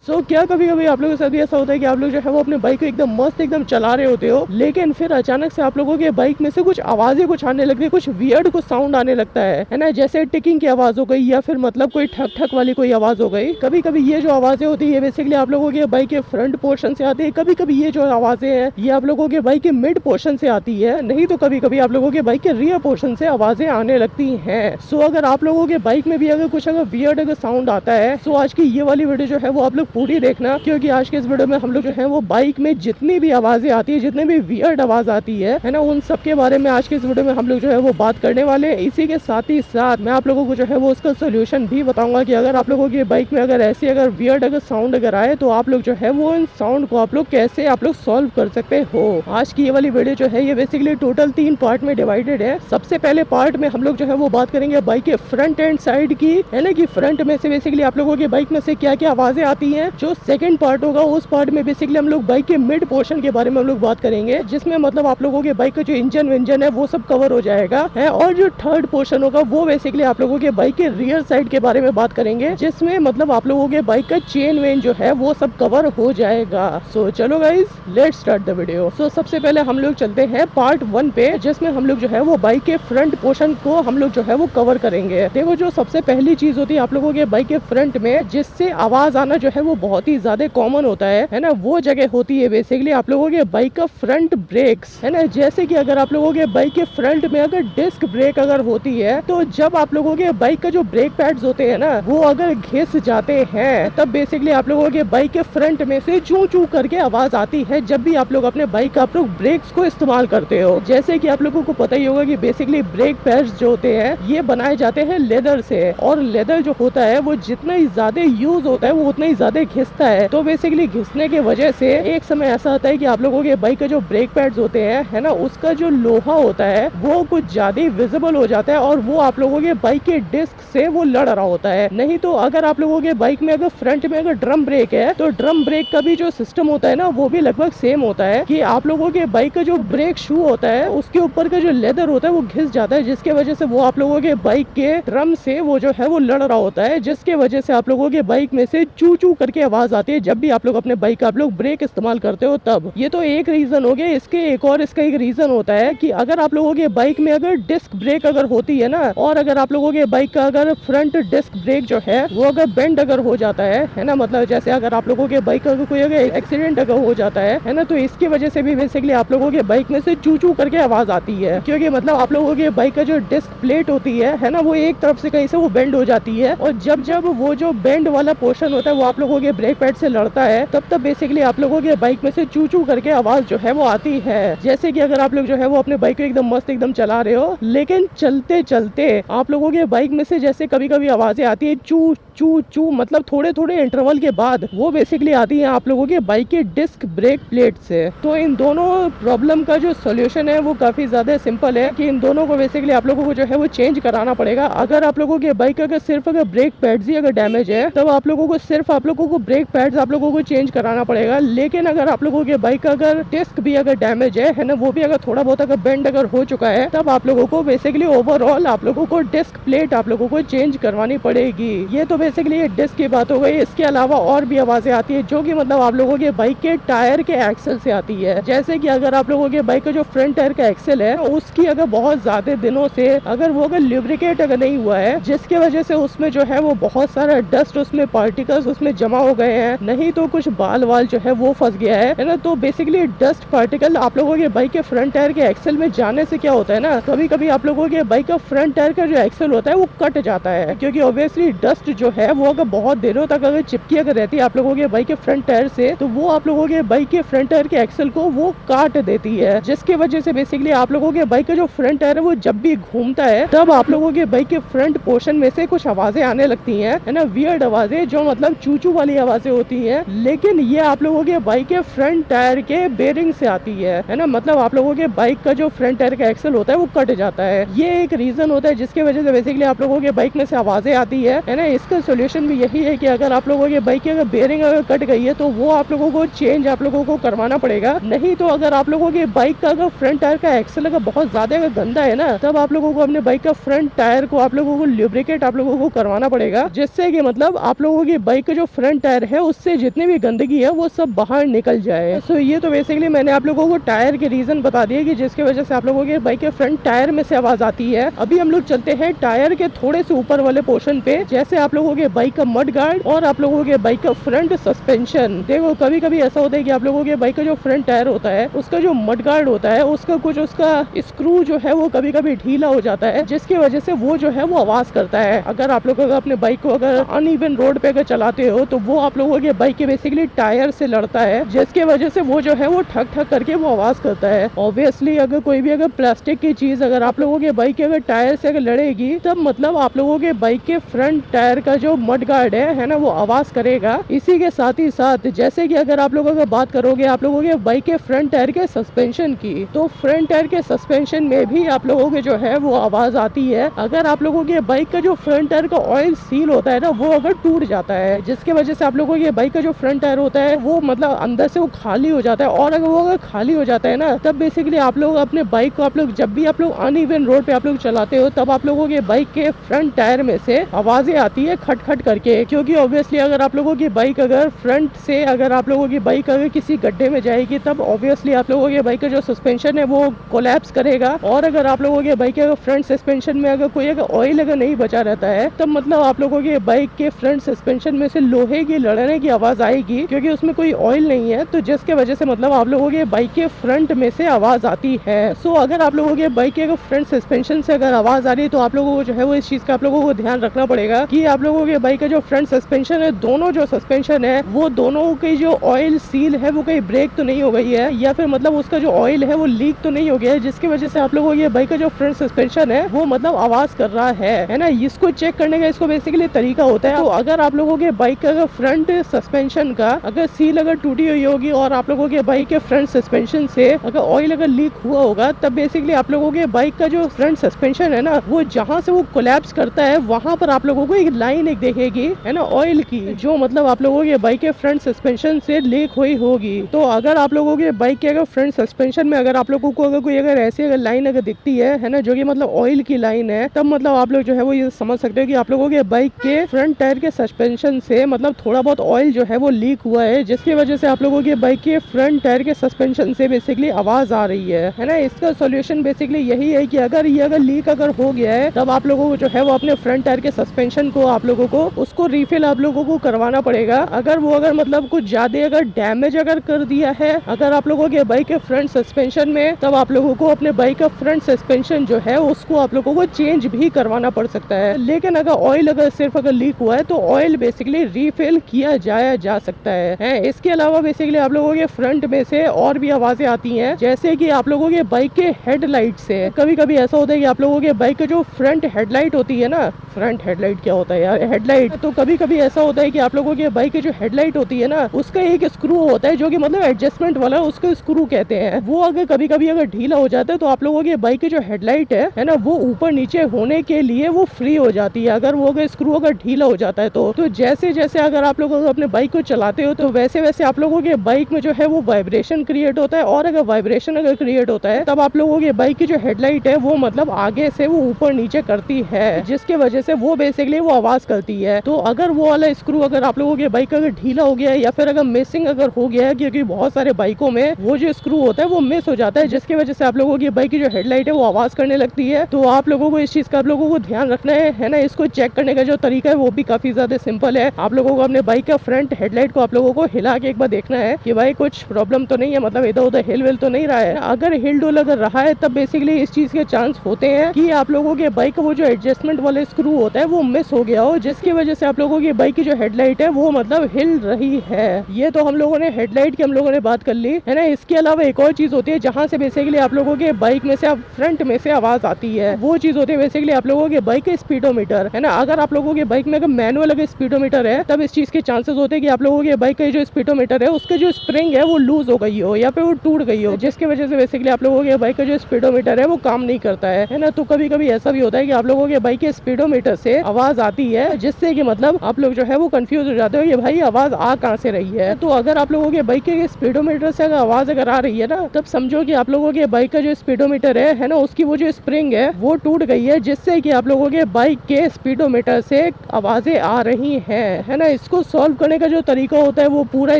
सो क्या कभी कभी आप लोगों के साथ भी ऐसा होता है कि आप लोग जो है वो अपने बाइक को एकदम मस्त एकदम चला रहे होते हो, लेकिन फिर अचानक से आप लोगों के बाइक में से कुछ आवाजें कुछ आने लगती है, कुछ वियर्ड कुछ साउंड आने लगता है ना, जैसे टिकिंग की आवाज हो गई या फिर मतलब कोई ठक ठक वाली कोई आवाज हो गई। कभी कभी ये जो आवाजें होती है बेसिकली आप लोगों के बाइक के फ्रंट पोर्शन से आती है, कभी कभी ये जो आवाजें हैं ये आप लोगों के बाइक के मिड पोर्शन से आती है, नहीं तो कभी कभी आप लोगों के बाइक के रियर पोर्शन से आवाजें आने लगती हैं। सो अगर आप लोगों के बाइक में भी अगर कुछ अगर वियर्ड अगर साउंड आता है, सो आज की ये वाली वीडियो जो है वो आप लोग पूरी देखना, क्योंकि आज के इस वीडियो में हम लोग जो है वो बाइक में जितनी भी आवाजें आती है, जितने भी वियर्ड आवाज आती है ना, उन सब के बारे में आज के इस वीडियो में हम लोग जो है वो बात करने वाले हैं। इसी के साथ ही साथ मैं आप लोगों को जो है वो उसका सोल्यूशन भी बताऊंगा कि अगर आप लोगों की बाइक में अगर ऐसी अगर वियर्ड अगर साउंड अगर आए तो आप लोग जो है वो इन साउंड को आप लोग कैसे आप लोग सॉल्व कर सकते हो। आज की ये वाली वीडियो जो है ये बेसिकली टोटल 3 पार्ट में डिवाइडेड है। सबसे पहले पार्ट में हम लोग जो है वो बात करेंगे बाइक के फ्रंट एंड साइड की, है ना, कि फ्रंट में से बेसिकली आप लोगों के बाइक में से क्या क्या आवाजें आती हैं। जो सेकंड पार्ट होगा उस पार्ट में बेसिकली हम लोग बाइक के मिड पोर्शन के बारे में हम लोग बात करेंगे, जिसमें मतलब आप लोगों के बाइक का जो इंजन है वो सब कवर हो जाएगा है। और जो थर्ड पोर्शन होगा वो बेसिकली आप लोगों के बाइक के रियर साइड के बारे में बात करेंगे, जिसमें मतलब आप लोगों के बाइक का चेन वेन जो है वो सब कवर हो जाएगा। सो चलो guys let's start the video. So सबसे पहले हम लोग चलते हैं पार्ट 1 पे, जिसमें हम लोग जो है वो बाइक के फ्रंट पोर्शन को हम लोग जो है वो कवर करेंगे। देखो जो सबसे पहली चीज होती है आप लोगों के बाइक के फ्रंट में जिससे आवाज आना जो है वो बहुत ही ज्यादा कॉमन होता है ना, वो जगह होती है बेसिकली आप लोगों के बाइक का फ्रंट ब्रेक्स, है ना। जैसे कि अगर आप लोगों के बाइक के फ्रंट में अगर डिस्क ब्रेक अगर होती है तो जब आप लोगों के बाइक का जो ब्रेक पैड्स होते हैं ना वो अगर घिस जाते हैं तब बेसिकली आप लोगों के बाइक के फ्रंट में से चू चू करके आवाज आती है जब भी आप लोग अपने बाइक का आप लोग ब्रेक्स को इस्तेमाल करते हो। जैसे कि आप लोगों को पता ही होगा कि बेसिकली ब्रेक पैड्स जो होते हैं ये बनाए जाते हैं लेदर से, और लेदर जो होता है वो जितना ही ज्यादा यूज होता है वो उतना ही ज्यादा घिसता है। तो बेसिकली घिसने के वजह से एक समय ऐसा आता है कि आप लोगों के बाइक का जो ब्रेक पैड्स होते हैं, है ना, उसका जो लोहा होता है वो कुछ ज्यादा विजिबल हो जाता है और वो आप लोगों के बाइक के डिस्क से वो लड़ रहा होता है। नहीं तो अगर आप लोगों के बाइक में अगर फ्रंट में अगर ड्रम ब्रेक है तो ड्रम ब्रेक का भी जो सिस्टम होता है ना वो भी लगभग सेम होता है कि आप लोगों के बाइक का जो ब्रेक शू होता है उसके ऊपर का जो लेदर होता है वो घिस जाता है, जिसके वजह से वो आप लोगों के बाइक के ड्रम से वो जो है वो लड़ रहा होता है, जिसके वजह से आप लोगों के बाइक में से चू चू करके आवाज आती है जब भी आप लोग अपने बाइक का आप लोग ब्रेक इस्तेमाल करते हो तब। ये तो एक रीजन हो गया। इसके एक और इसका एक रीजन होता है कि अगर आप लोगों के बाइक में अगर डिस्क ब्रेक अगर होती है ना, और अगर आप लोगों के बाइक का अगर फ्रंट डिस्क ब्रेक जो है वो अगर बेंड अगर हो जाता है ना, मतलब जैसे अगर आप लोगों के बाइक का कोई अगर एक्सीडेंट अगर हो जाता है ना, तो इसकी वजह से भी बेसिकली आप लोगों के बाइक में से चू चू करके आवाज आती है, क्योंकि मतलब आप लोगों के बाइक का जो डिस्क प्लेट होती है ना, वो एक तरफ से कहीं से वो बेंड हो जाती है, और जब जब वो जो बेंड वाला पोर्शन होता है वो आप लोगों के ब्रेक पैड से लड़ता है तब बेसिकली आप लोगों के बाइक में से चू चू करके आवाज जो है वो आती है। जैसे कि अगर आप लोग जो है वो अपने बाइक को एकदम मस्त एकदम चला रहे हो, लेकिन चलते चलते आप लोगों के बाइक में से जैसे कभी कभी आवाजें आती है चू चू चू, मतलब थोड़े थोड़े इंटरवल के बाद वो बेसिकली आती है आप लोगों के बाइक के डिस्क ब्रेक प्लेट से। तो इन दोनों प्रॉब्लम का जो सोल्यूशन है वो काफी ज्यादा सिंपल है कि इन दोनों को बेसिकली आप लोगों को जो है वो चेंज कराना पड़ेगा। अगर आप लोगों के बाइक अगर सिर्फ अगर ब्रेक पैड्स ही अगर डैमेज है तब आप लोगों को सिर्फ आप लोगों को ब्रेक पैड्स आप लोगों को चेंज कराना पड़ेगा, लेकिन अगर आप लोगों के बाइक का अगर डिस्क भी अगर डैमेज है ना, वो भी अगर थोड़ा बहुत अगर बेंड अगर हो चुका है तब आप लोगों को बेसिकली ओवरऑल आप लोगों को डिस्क प्लेट आप लोगों को चेंज करवानी पड़ेगी। ये तो बेसिकली डिस्क की बात हो गई। इसके अलावा और भी आवाजें आती है जो कि मतलब आप लोगों के बाइक के टायर के एक्सल से आती है। जैसे कि अगर आप लोगों के बाइक का जो फ्रंट टायर का एक्सल है उसकी अगर बहुत ज्यादा दिनों से अगर वो अगर ल्यूब्रिकेट अगर नहीं हुआ है, जिसके वजह से उसमें जो है वो बहुत सारा डस्ट उसमें पार्टिकल्स उसमें जमा हो गए हैं, नहीं तो कुछ बाल वाल जो है वो फंस गया है ना, तो बेसिकली डस्ट पार्टिकल आप लोगों के बाइक के फ्रंट टायर के एक्सल में जाने से क्या होता है ना, कभी कभी आप लोगों के बाइक का फ्रंट टायर का जो एक्सल होता है वो कट जाता है, क्योंकि ऑब्वियसली डस्ट जो है वो अगर बहुत दिनों तक अगर चिपकी अगर रहती है आप लोगों के बाइक के फ्रंट टायर से तो वो आप लोगों के बाइक के फ्रंट टायर के एक्सल को वो काट देती है, जिसके वजह से बेसिकली आप लोगों के बाइक का जो फ्रंट टायर है वो जब भी घूमता है तब आप लोगों के बाइक के फ्रंट पोर्शन में से कुछ आवाजें आने लगती हैं, है ना, वियर्ड आवाजें जो मतलब चूचू वाली आवाजें होती हैं, लेकिन ये आप लोगों के बाइक के फ्रंट टायर के बेरिंग से आती है ना, मतलब आप लोगों के बाइक का जो फ्रंट टायर का एक्सल होता है वो कट जाता है। ये एक रीजन होता है जिसकी वजह से बेसिकली आप लोगों के बाइक में से आवाजें आती है ना। इसका सोल्यूशन भी यही है कि अगर आप लोगों के बाइक की अगर बेरिंग अगर कट गई है तो वो आप लोगों को चेंज आप लोगों को करवाना पड़ेगा, नहीं तो अगर आप लोगों के बाइक का अगर फ्रंट टायर का एक्सल अगर बहुत ज्यादा अगर गंदा है ना, तब आप लोगों को अपने बाइक का फ्रंट टायर को आप लोगों को ल्यूब्रिकेट आप लोगों को करवाना पड़ेगा, जिससे कि मतलब आप लोगों की बाइक का जो फ्रंट फ्रंट टायर है उससे जितनी भी गंदगी है वो सब बाहर निकल जाए। सो ये तो बेसिकली मैंने आप लोगों को टायर के रीजन बता दिए कि जिसकी वजह से आप लोगों के बाइक के फ्रंट टायर में से आवाज आती है। अभी हम लोग चलते हैं टायर के थोड़े से ऊपर वाले पोर्शन पे, जैसे आप लोगों के बाइक का मड गार्ड और आप लोगों के बाइक का फ्रंट सस्पेंशन। देखो कभी कभी ऐसा होता है कि आप लोगों के बाइक का जो फ्रंट टायर होता है उसका जो मड गार्ड होता है उसका कुछ उसका स्क्रू जो है वो कभी कभी ढीला हो जाता है, जिसकी वजह से वो जो है वो आवाज करता है। अगर आप लोग अपने बाइक को अगर अनइवन रोड पे अगर चलाते हो तो वो आप लोगों के बाइक के बेसिकली टायर से लड़ता है, जिसकी वजह से वो जो है वो ठक ठक करके वो आवाज करता है। ऑब्वियसली अगर कोई भी अगर प्लास्टिक की चीज अगर आप लोगों के बाइक के अगर टायर से अगर लड़ेगी तब मतलब आप लोगों के बाइक के फ्रंट टायर का जो मड गार्ड है ना, वो आवाज करेगा। इसी के साथ ही साथ जैसे कि अगर आप लोगों का बात करोगे आप लोगों के बाइक के फ्रंट टायर के सस्पेंशन की, तो फ्रंट टायर के सस्पेंशन में भी आप लोगों के जो है वो आवाज आती है। अगर आप लोगों के बाइक का जो फ्रंट टायर का ऑयल सील होता है ना वो अगर टूट जाता है, जिसकी वजह से आप लोगों के बाइक का जो फ्रंट टायर होता है वो मतलब अंदर से वो खाली हो जाता है, और अगर वो अगर खाली हो जाता है ना तब बेसिकली आप लोग अपने बाइक को आप लोग जब भी आप लोग अनइवन रोड पे आप लोग चलाते हो तब आप लोगों के बाइक के फ्रंट टायर में से आवाजें आती है खट खट करके। क्योंकि ऑब्वियसली अगर आप लोगों की बाइक अगर फ्रंट से अगर आप लोगों की बाइक अगर किसी गड्ढे में जाएगी तब ऑब्वियसली आप लोगों के बाइक का जो सस्पेंशन है वो कोलैप्स करेगा। और अगर आप लोगों के बाइक के अगर फ्रंट सस्पेंशन में अगर कोई अगर ऑयल अगर नहीं बचा रहता है तब मतलब आप लोगों के बाइक के फ्रंट सस्पेंशन में से लोहे की लड़ने की आवाज आएगी, क्योंकि उसमें कोई ऑयल नहीं है, तो जिसके वजह से मतलब आप लोगों के बाइक के फ्रंट में से आवाज आती है। सो अगर आप लोगों के बाइक के अगर फ्रंट सस्पेंशन से अगर आवाज आ रही है तो आप लोगों को जो है वो इस चीज का आप लोगों को ध्यान रखना पड़ेगा कि आप लोगों के बाइक का जो फ्रंट सस्पेंशन है, दोनों जो सस्पेंशन है वो दोनों की जो ऑयल सील है वो कहीं ब्रेक तो नहीं हो गई है, या फिर मतलब उसका जो ऑयल है वो लीक तो नहीं हो गया है, जिसकी वजह से आप लोगों के बाइक का जो फ्रंट सस्पेंशन है वो मतलब आवाज कर रहा है ना। इसको चेक करने का इसको बेसिकली तरीका होता है। तो अगर आप लोगों के बाइक का अगर फ्रंट सस्पेंशन का अगर सील अगर टूटी हुई होगी और आप लोगों के बाइक के फ्रंट सस्पेंशन से अगर ऑयल अगर लीक हुआ होगा तब बेसिकली आप लोगों के बाइक का जो फ्रंट सस्पेंशन है ना वो जहाँ से वो कोलैप्स करता है वहां पर आप लोगों को एक लाइन एक देखेगी है ना ऑयल की, जो मतलब आप लोगों के बाइक के फ्रंट सस्पेंशन से लीक हुई होगी। तो अगर आप लोगों के बाइक के अगर फ्रंट सस्पेंशन में अगर आप लोगों को अगर कोई अगर ऐसी अगर लाइन अगर दिखती है ना जो कि मतलब ऑयल की लाइन है, तब मतलब आप लोग जो है वो ये समझ सकते हो कि आप लोगों के बाइक के फ्रंट टायर के सस्पेंशन से मतलब थोड़ा बहुत ऑयल जो है वो लीक हुआ है, जिसकी वजह से आप लोगों के बाइक के फ्रंट टायर के सस्पेंशन से बेसिकली आवाज आ रही है ना। इसका सॉल्यूशन बेसिकली यही है कि अगर ये अगर लीक अगर हो गया है तब आप लोगों को जो है वो अपने फ्रंट टायर के सस्पेंशन को आप लोगों को उसको रिफिल आप लोगों को करवाना पड़ेगा। अगर वो अगर मतलब कुछ ज्यादा अगर डैमेज अगर कर दिया है अगर आप लोगों के बाइक के फ्रंट सस्पेंशन में, तब आप लोगों को अपने बाइक का फ्रंट सस्पेंशन जो है उसको आप लोगों को चेंज भी करवाना पड़ सकता है। लेकिन अगर ऑयल अगर सिर्फ अगर लीक हुआ है तो ऑयल बेसिकली रिफिल किया जाया जा सकता है। इसके अलावा बेसिकली आप लोगों के फ्रंट में से और भी आवाजें आती हैं, जैसे कि आप लोगों के बाइक के हेडलाइट से। कभी कभी ऐसा होता है कि आप लोगों के बाइक का जो फ्रंट हेडलाइट होती है ना, फ्रंट हेडलाइट क्या होता है यार, हेडलाइट, तो कभी कभी ऐसा होता है कि आप लोगों के बाइक की जो हेडलाइट होती है ना उसका एक स्क्रू होता है जो कि मतलब एडजस्टमेंट वाला, उसको स्क्रू कहते हैं। वो अगर कभी कभी अगर ढीला हो जाता है तो आप लोगों के बाइक की जो हेडलाइट है ना वो ऊपर नीचे होने के लिए वो फ्री हो जाती है अगर वो अगर स्क्रू अगर ढीला हो जाता है तो जैसे जैसे अगर आप लोग अपने बाइक को चलाते हो तो वैसे वैसे आप लोगों के बाइक में जो है वो वाइब्रेशन क्रिएट होता है, और अगर वाइब्रेशन अगर क्रिएट होता है तब आप लोगों के बाइक की जो हेडलाइट है वो मतलब आगे से वो ऊपर नीचे करती है, जिसके वजह से वो बेसिकली वो आवाज करती है। तो अगर वो वाला स्क्रू अगर आप लोगों के बाइक अगर ढीला हो गया है या फिर अगर मिसिंग अगर हो गया है, क्योंकि बहुत सारे बाइकों में वो जो स्क्रू होता है वो मिस हो जाता है, जिसकी वजह से आप लोगों की बाइक की जो हेडलाइट है वो आवाज करने लगती है। तो आप लोगों को इस चीज का आप लोगों को ध्यान रखना है ना। इसको चेक करने का जो तरीका है वो भी काफी ज्यादा सिंपल है। आप लोगों को अपने बाइक का फ्रंट हेडलाइट को आप लोगों को हिला के एक बार देखना है कि भाई कुछ प्रॉब्लम तो नहीं है, मतलब इधर उधर हिल विल तो नहीं रहा है। अगर हिल डुल अगर रहा है तब बेसिकली इस चीज के चांस होते हैं कि आप लोगों के बाइक का वो जो एडजस्टमेंट वाला स्क्रू होता है वो मिस हो गया हो, जिसकी वजह से आप लोगों की बाइक की जो हेडलाइट है वो मतलब हिल रही है। ये तो हम लोगों ने हेडलाइट की हम लोगों ने बात कर ली है ना। इसके अलावा एक और चीज होती है जहाँ से बेसिकली आप लोगों के बाइक में से फ्रंट में से आवाज आती है, वो चीज होती है बेसिकली आप लोगों के बाइक के स्पीडोमीटर है ना। अगर आप लोगों के बाइक में अगर मैनुअल अगर स्पीडोमीटर है तब इस चीज के चांसेस होते हैं कि आप लोगों के बाइक का जो स्पीडोमीटर है उसके जो स्प्रिंग है वो लूज हो गई हो या फिर वो टूट गई हो, जिसकी वजह से बेसिकली आप लोगों के बाइक का जो स्पीडोमीटर है वो काम नहीं करता है ना। तो कभी कभी ऐसा भी होता है कि आप लोगों के बाइक के स्पीडोमीटर से आवाज आती है, जिससे कि मतलब आप लोग जो है वो कंफ्यूज हो जाते हो कि भाई आवाज आ कहाँ से रही है। तो अगर आप लोगों के बाइक के स्पीडोमीटर से अगर आवाज अगर आ रही है ना तब समझो कि आप लोगों के बाइक का जो स्पीडोमीटर है ना उसकी वो जो स्प्रिंग है वो टूट गई है, जिससे कि आप लोगों के बाइक के स्पीडोमीटर से आवाजें आ रही है ना। इसको सॉल्व करने का जो तरीका होता है वो पूरा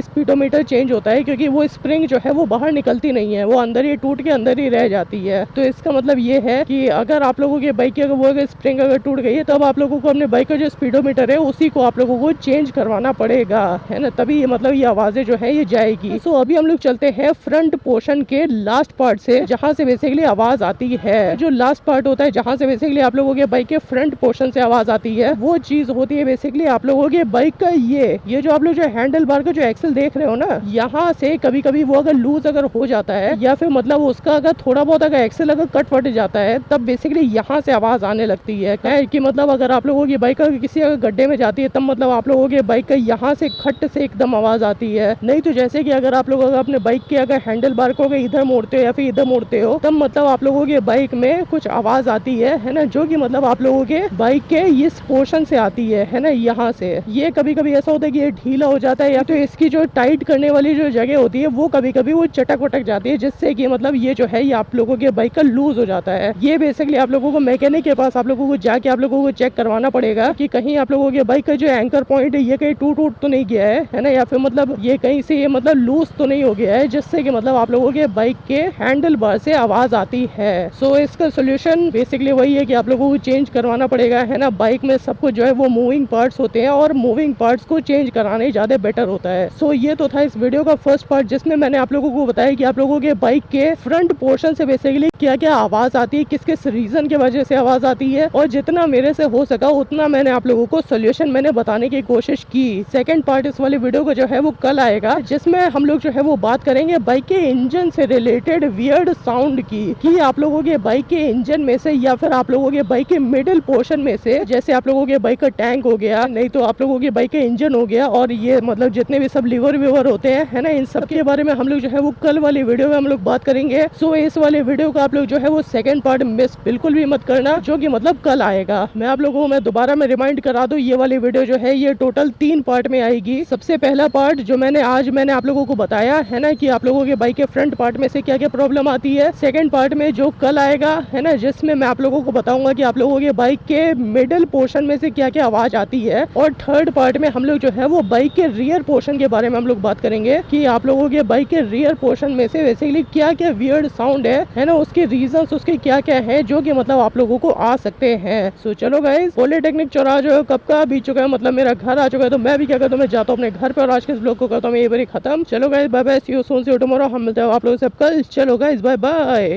स्पीडोमीटर चेंज होता है, क्योंकि वो स्प्रिंग जो है वो बाहर निकलती नहीं है, वो अंदर ही टूट के अंदर ही रह जाती है। तो इसका मतलब ये है कि अगर आप लोगों की बाइक की अगर स्प्रिंग अगर टूट गई है, तब आप लोगों को अपने बाइक का जो स्पीडोमीटर है उसी को आप लोगों को चेंज करवाना पड़ेगा, है ना, तभी मतलब ये आवाजें जो है ये जाएगी। सो अभी हम लोग चलते हैं फ्रंट पोर्शन के लास्ट पार्ट से, जहाँ से बेसिकली आवाज आती है। जो लास्ट पार्ट होता है जहाँ से बेसिकली आप लोगों के बाइक के फ्रंट पोर्शन से आवाज आती है, वो चीज होती है बेसिकली आप लोगों के बाइक का ये जो आप लोग जो हैंडल बार का जो एक्सल देख रहे हो ना, यहाँ से कभी कभी वो अगर लूज अगर हो जाता है या फिर मतलब उसका अगर थोड़ा बहुत अगर एक्सल अगर कट फट जाता है, तब बेसिकली यहाँ से आवाज आने लगती है कि मतलब अगर आप लोगों की बाइक किसी अगर गड्ढे में जाती है, तब मतलब आप लोगों के बाइक का यहाँ से खट से एकदम आवाज आती है। नहीं तो जैसे कि अगर आप लोग अगर अपने बाइक के अगर हैंडल बार को अगर इधर मोड़ते हो या फिर इधर मोड़ते हो, तब मतलब आप लोगों के बाइक में कुछ आवाज आती है ना, जो कि मतलब आप लोगों के बाइक के इस पोर्शन से आती है ना, यहाँ से। ये कभी कभी ऐसा होता है कि ये ढीला हो जाता है, या तो इसकी जो टाइट करने वाली जो जगह होती है वो कभी कभी वो चटक वटक जाती है, जिससे कि मतलब ये जो है ये आप लोगों के बाइक का लूज हो जाता है। ये बेसिकली आप लोगों को मैकेनिक के पास आप लोगों को जाके आप लोगों को चेक करवाना पड़ेगा कि कहीं आप लोगों के बाइक का जो एंकर पॉइंट है ये कहीं टूट तो नहीं गया है ना, या फिर मतलब ये कहीं से ये मतलब लूज तो नहीं हो गया है, जिससे कि मतलब आप लोगों के बाइक के हैंडल बार से आवाज आती है। सो इसका सोल्यूशन बेसिकली वही है कि आप लोगों को चेंज करवाना पड़ेगा, है ना। बाइक में सब कुछ जो है वो मूविंग पार्ट्स होते हैं और मूविंग पार्ट्स को चेंज कराने ज्यादा बेटर होता है। सो ये तो था इस वीडियो का फर्स्ट पार्ट, जिसमें मैंने आप लोगों को बताया कि आप लोगों के बाइक के फ्रंट पोर्शन से बेसिकली क्या क्या आवाज आती है, किस किस रीजन की वजह से आवाज आती है, और जितना मेरे से हो सका उतना मैंने आप लोगों को सोल्यूशन मैंने बताने की कोशिश की। सेकंड पार्ट इस वाले वीडियो को जो है वो कल आएगा, जिसमें हम लोग जो है वो बात करेंगे बाइक के इंजन से रिलेटेड वियर्ड साउंड की, कि आप लोगों के बाइक के इंजन में से या फिर आप लोगों के बाइक के मिडिल पोर्शन में से, जैसे आप लोगों के बाइक का टैंक हो गया, नहीं तो आप लोगों के बाइक के इंजन हो गया, और ये मतलब जितने भी सब लीवर विवर होते हैं, है ना, इन सब के बारे में हम लोग जो है वो कल वाली वीडियो में हम लोग बात करेंगे। सो इस वाले वीडियो का आप लोग जो है वो सेकंड पार्ट मिस बिल्कुल भी मत करना, जो कि मतलब कल आएगा। मैं आप लोगों को मैं दोबारा में रिमाइंड करा दूं, ये वाली वीडियो जो है ये टोटल 3 पार्ट में आएगी। सबसे पहला पार्ट जो मैंने आप लोगों को बताया है ना, कि आप लोगों के बाइक के फ्रंट पार्ट में से क्या क्या प्रॉब्लम आती है। सेकंड पार्ट में जो कल आएगा, है ना, जिसमें मैं आप लोगों को बताऊंगा कि आप लोगों के बाइक के मिडिल पोर्शन में से क्या क्या आवाज आती है। और थर्ड पार्ट में हम लोग जो है वो बाइक के रियर पोर्शन के बारे में हम लोग बात करेंगे, कि आप लोगों के बाइक के रियर पोर्शन में से बेसिकली क्या क्या वियर्ड साउंड है ना, उसके रीजंस उसके क्या क्या है, जो कि मतलब आप लोगों को आ सकते हैं। सो चलो गाइस, पॉलिटेक्निक चौराहा जो है कब का बीत चुका है, मतलब मेरा घर आ चुका है, तो मैं भी क्या करता हूँ, मैं जाता हूँ अपने घर पे और आज के इस ब्लॉग को करता हूँ ये बारी खत्म। चलो guys, bye bye, see you soon, see you tomorrow. हम मिलते हैं आप लोगों से कल। चलो गाइस, बाय बाय।